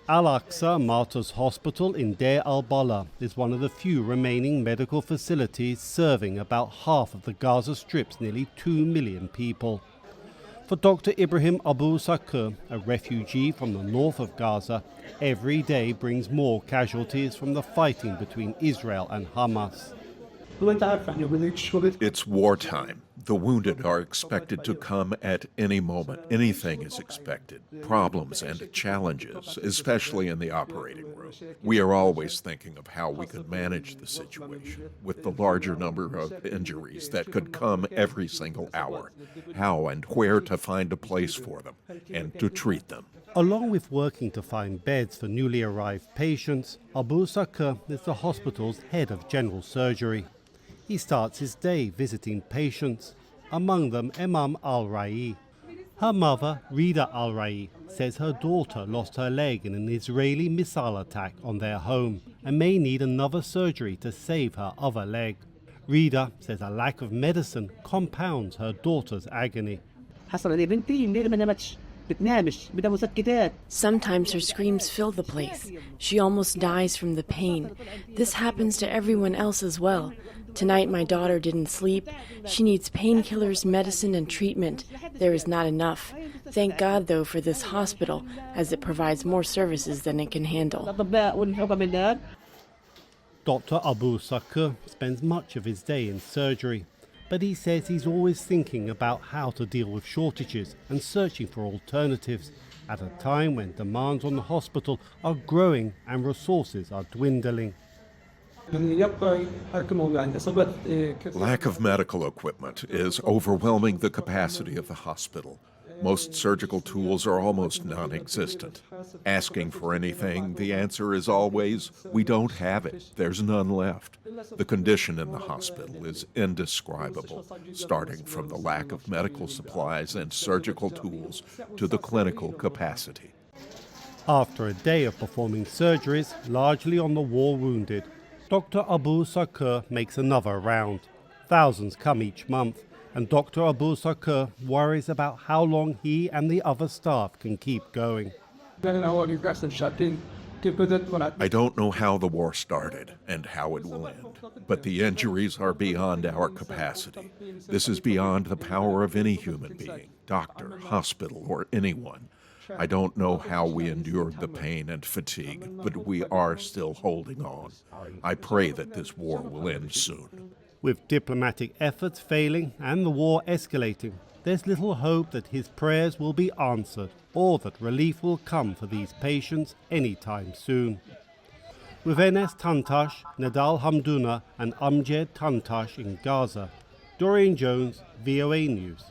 Al-Aqsa Martyrs Hospital in Deir al-Balah is one of the few remaining medical facilities serving about half of the Gaza Strip's nearly 2 million people. For Dr. Ibrahim Abu Sakur, a refugee from the north of Gaza, every day brings more casualties from the fighting between Israel and Hamas. It's wartime. The wounded are expected to come at any moment. Anything is expected. Problems and challenges, especially in the operating room. We are always thinking of how we could manage the situation with the larger number of injuries that could come every single hour. How and where to find a place for them and to treat them. Along with working to find beds for newly arrived patients, Abu Sakur is the hospital's head of general surgery. He starts his day visiting patients, among them Imam al-Rai. Her mother, Rida al-Rai, says her daughter lost her leg in an Israeli missile attack on their home and may need another surgery to save her other leg. Rida says a lack of medicine compounds her daughter's agony. Sometimes her screams fill the place. She almost dies from the pain. This happens to everyone else as well. Tonight my daughter didn't sleep. She needs painkillers, medicine, and treatment. There is not enough. Thank God, though, for this hospital, as it provides more services than it can handle. Dr. Abu Sakur spends much of his day in surgery, but he says he's always thinking about how to deal with shortages and searching for alternatives at a time when demands on the hospital are growing and resources are dwindling. Lack of medical equipment is overwhelming the capacity of the hospital. Most surgical tools are almost non-existent. Asking for anything, the answer is always, we don't have it. There's none left. The condition in the hospital is indescribable, starting from the lack of medical supplies and surgical tools to the clinical capacity. After a day of performing surgeries, largely on the war wounded, Dr. Abu Sakur makes another round. Thousands come each month, and Dr. Abu Sakur worries about how long he and the other staff can keep going. I don't know how the war started and how it will end, but the injuries are beyond our capacity. This is beyond the power of any human being, doctor, hospital, or anyone. I don't know how we endured the pain and fatigue, but we are still holding on. I pray that this war will end soon. With diplomatic efforts failing and the war escalating, there's little hope that his prayers will be answered or that relief will come for these patients anytime soon. With Enas Tantesh, Nedal Hamdouna and Amjed Tantesh in Gaza, Dorian Jones, VOA News.